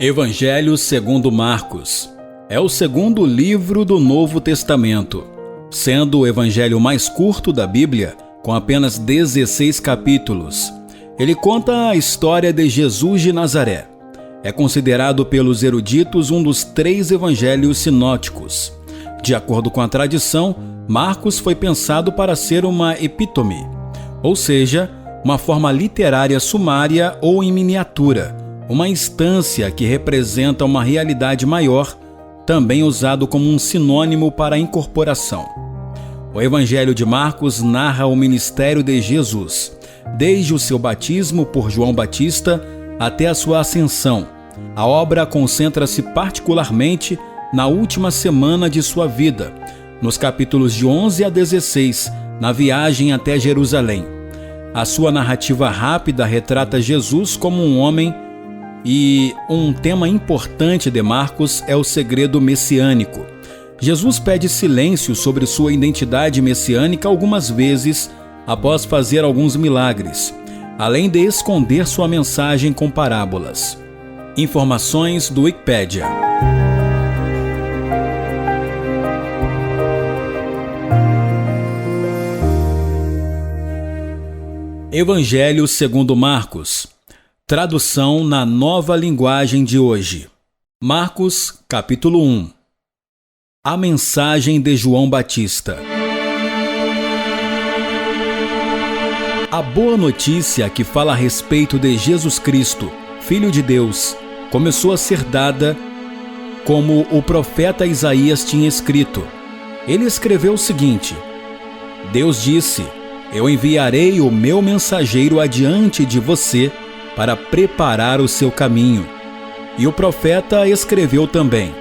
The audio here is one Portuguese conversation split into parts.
Evangelho segundo Marcos. É o segundo livro do Novo Testamento, sendo o evangelho mais curto da Bíblia, com apenas 16 capítulos. Ele conta a história de Jesus de Nazaré. É considerado pelos eruditos um dos 3 evangelhos sinóticos. De acordo com a tradição, Marcos foi pensado para ser uma epítome, ou seja, uma forma literária sumária ou em miniatura, uma instância que representa uma realidade maior, também usado como um sinônimo para incorporação. O Evangelho de Marcos narra o ministério de Jesus, desde o seu batismo por João Batista até a sua ascensão. A obra concentra-se particularmente na última semana de sua vida, nos capítulos de 11 a 16, na viagem até Jerusalém. A sua narrativa rápida retrata Jesus como um homem, e um tema importante de Marcos é o segredo messiânico. Jesus pede silêncio sobre sua identidade messiânica algumas vezes após fazer alguns milagres, além de esconder sua mensagem com parábolas. Informações do Wikipedia. Evangelho segundo Marcos. Tradução na nova linguagem de hoje. Marcos, capítulo 1. A mensagem de João Batista. A boa notícia que fala a respeito de Jesus Cristo, Filho de Deus, começou a ser dada como o profeta Isaías tinha escrito. Ele escreveu o seguinte: Deus disse: Eu enviarei o meu mensageiro adiante de você para preparar o seu caminho. E o profeta escreveu também: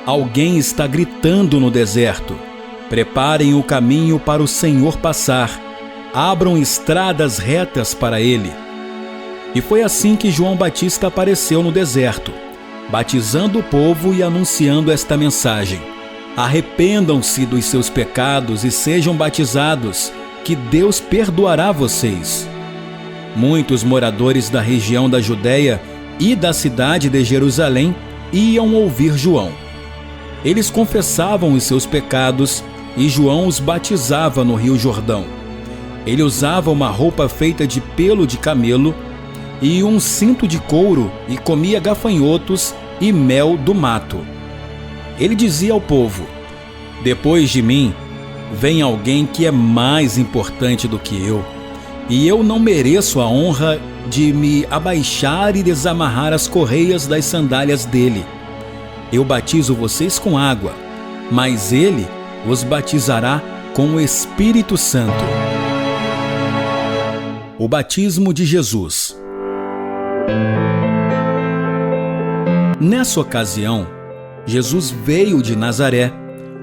Alguém está gritando no deserto: Preparem o caminho para o Senhor passar, abram estradas retas para ele. E foi assim que João Batista apareceu no deserto, batizando o povo e anunciando esta mensagem: Arrependam-se dos seus pecados e sejam batizados, que Deus perdoará vocês. Muitos moradores da região da Judéia e da cidade de Jerusalém iam ouvir João. Eles confessavam os seus pecados e João os batizava no Rio Jordão. Ele usava uma roupa feita de pelo de camelo e um cinto de couro e comia gafanhotos e mel do mato. Ele dizia ao povo: Depois de mim, vem alguém que é mais importante do que eu, e eu não mereço a honra de me abaixar e desamarrar as correias das sandálias dele. Eu batizo vocês com água, mas ele os batizará com o Espírito Santo. O batismo de Jesus. Nessa ocasião, Jesus veio de Nazaré,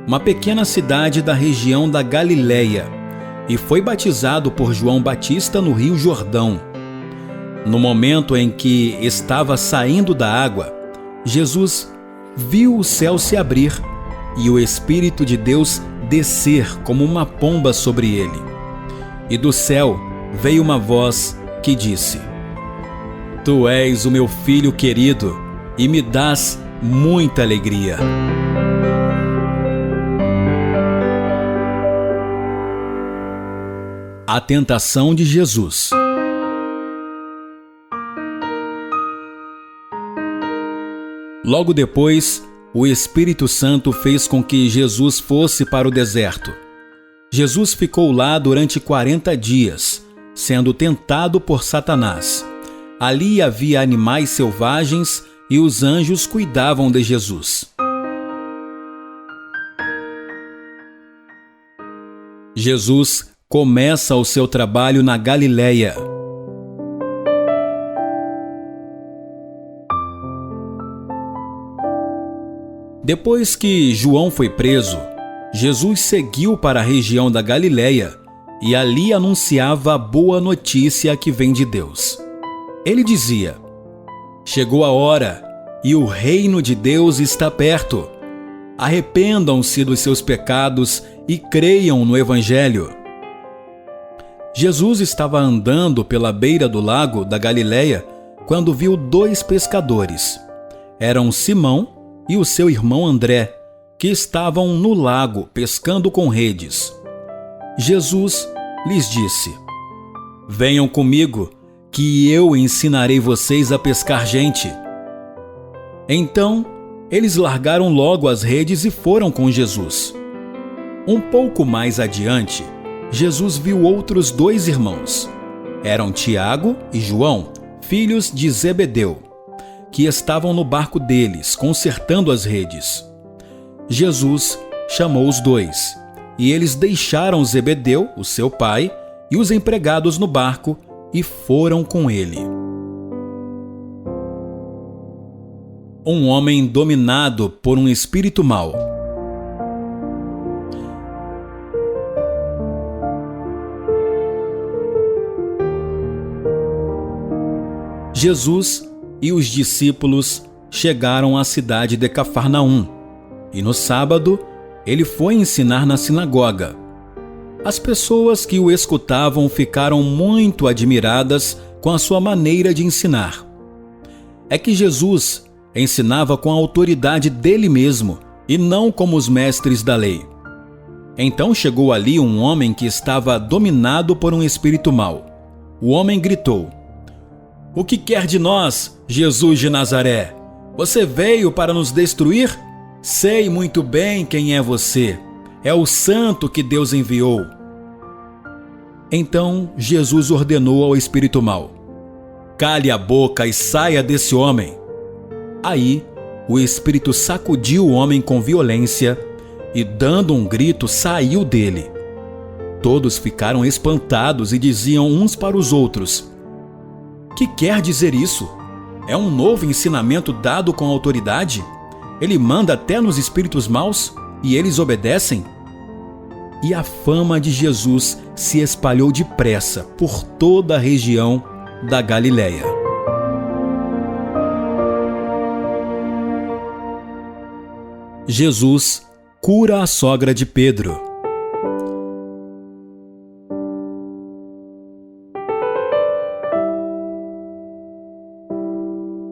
uma pequena cidade da região da Galileia, e foi batizado por João Batista no Rio Jordão. No momento em que estava saindo da água, Jesus viu o céu se abrir e o Espírito de Deus descer como uma pomba sobre ele. E do céu veio uma voz que disse: Tu és o meu filho querido e me dás muita alegria. A tentação de Jesus. Logo depois, o Espírito Santo fez com que Jesus fosse para o deserto. Jesus ficou lá durante 40 dias, sendo tentado por Satanás. Ali havia animais selvagens e os anjos cuidavam de Jesus. Jesus começa o seu trabalho na Galileia. Depois que João foi preso, Jesus seguiu para a região da Galileia e ali anunciava a boa notícia que vem de Deus. Ele dizia: Chegou a hora e o reino de Deus está perto. Arrependam-se dos seus pecados e creiam no Evangelho. Jesus estava andando pela beira do lago da Galileia quando viu 2 pescadores. eram Simão e o seu irmão André, que estavam no lago pescando com redes. Jesus lhes disse: Venham comigo, que eu ensinarei vocês a pescar gente. Então, eles largaram logo as redes e foram com Jesus. Um pouco mais adiante, Jesus viu outros 2 irmãos. Eram Tiago e João, filhos de Zebedeu, que estavam no barco deles, consertando as redes. Jesus chamou os 2, e eles deixaram Zebedeu, o seu pai, e os empregados no barco, e foram com ele. Um homem dominado por um espírito mau. Jesus e os discípulos chegaram à cidade de Cafarnaum, e no sábado ele foi ensinar na sinagoga. As pessoas que o escutavam ficaram muito admiradas com a sua maneira de ensinar. É que Jesus ensinava com a autoridade dele mesmo e não como os mestres da lei. Então chegou ali um homem que estava dominado por um espírito mau. O homem gritou: O que quer de nós, Jesus de Nazaré? Você veio para nos destruir? Sei muito bem quem é você. É o santo que Deus enviou. Então Jesus ordenou ao espírito mau: Cale a boca e saia desse homem. Aí o espírito sacudiu o homem com violência e, dando um grito, saiu dele. Todos ficaram espantados e diziam uns para os outros: Que quer dizer isso? É um novo ensinamento dado com autoridade? Ele manda até nos espíritos maus e eles obedecem? E a fama de Jesus se espalhou depressa por toda a região da Galileia. Jesus cura a sogra de Pedro.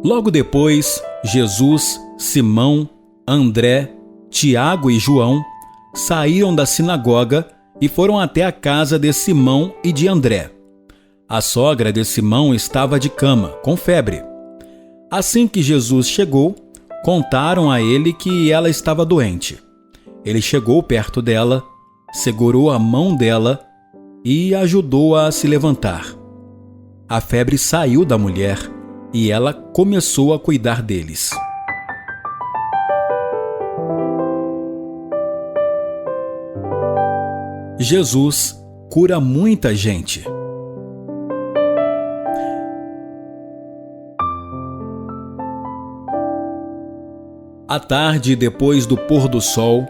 Logo depois, Jesus, Simão, André, Tiago e João saíram da sinagoga e foram até a casa de Simão e de André. A sogra de Simão estava de cama, com febre. Assim que Jesus chegou, contaram a ele que ela estava doente. Ele chegou perto dela, segurou a mão dela e ajudou-a a se levantar. A febre saiu da mulher e ela começou a cuidar deles. Jesus cura muita gente. À tarde, depois do pôr do sol,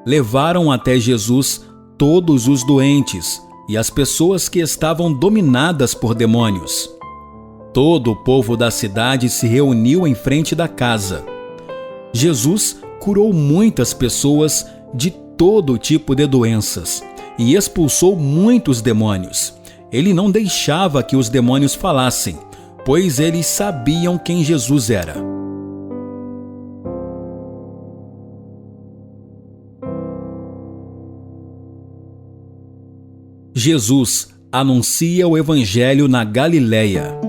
levaram até Jesus todos os doentes e as pessoas que estavam dominadas por demônios. Todo o povo da cidade se reuniu em frente da casa. Jesus curou muitas pessoas de todo tipo de doenças e expulsou muitos demônios. Ele não deixava que os demônios falassem, pois eles sabiam quem Jesus era. Jesus anuncia o Evangelho na Galileia.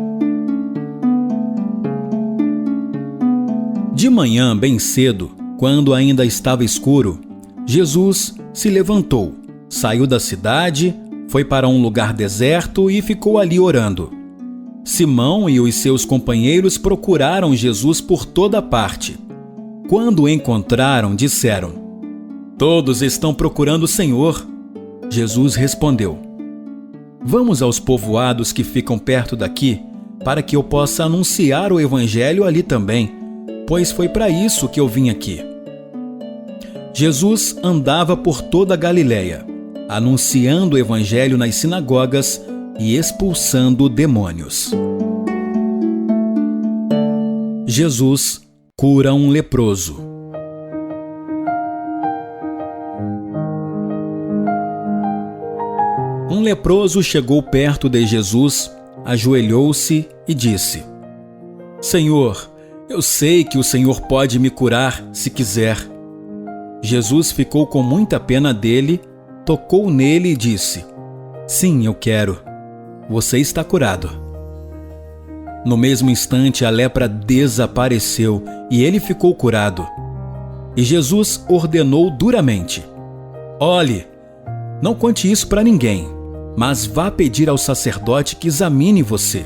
De manhã, bem cedo, quando ainda estava escuro, Jesus se levantou, saiu da cidade, foi para um lugar deserto e ficou ali orando. Simão e os seus companheiros procuraram Jesus por toda parte. Quando o encontraram, disseram: "Todos estão procurando o Senhor." Jesus respondeu: "Vamos aos povoados que ficam perto daqui, para que eu possa anunciar o Evangelho ali também, pois foi para isso que eu vim aqui." Jesus andava por toda a Galileia, anunciando o Evangelho nas sinagogas e expulsando demônios. Jesus cura um leproso. Um leproso chegou perto de Jesus, ajoelhou-se e disse: "Senhor, Eu sei que o Senhor pode me curar se quiser. Jesus ficou com muita pena dele, tocou nele e disse: Sim, eu quero. Você está curado. No mesmo instante, a lepra desapareceu e ele ficou curado. E Jesus ordenou duramente: Olhe, não conte isso para ninguém, mas vá pedir ao sacerdote que examine você.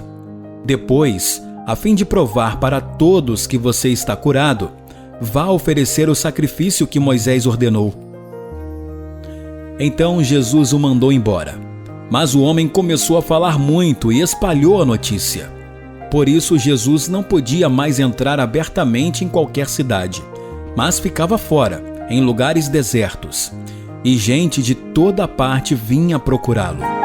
Depois, a fim de provar para todos que você está curado, vá oferecer o sacrifício que Moisés ordenou. Então Jesus o mandou embora. Mas o homem começou a falar muito e espalhou a notícia. Por isso Jesus não podia mais entrar abertamente em qualquer cidade, mas ficava fora, em lugares desertos. E gente de toda parte vinha procurá-lo.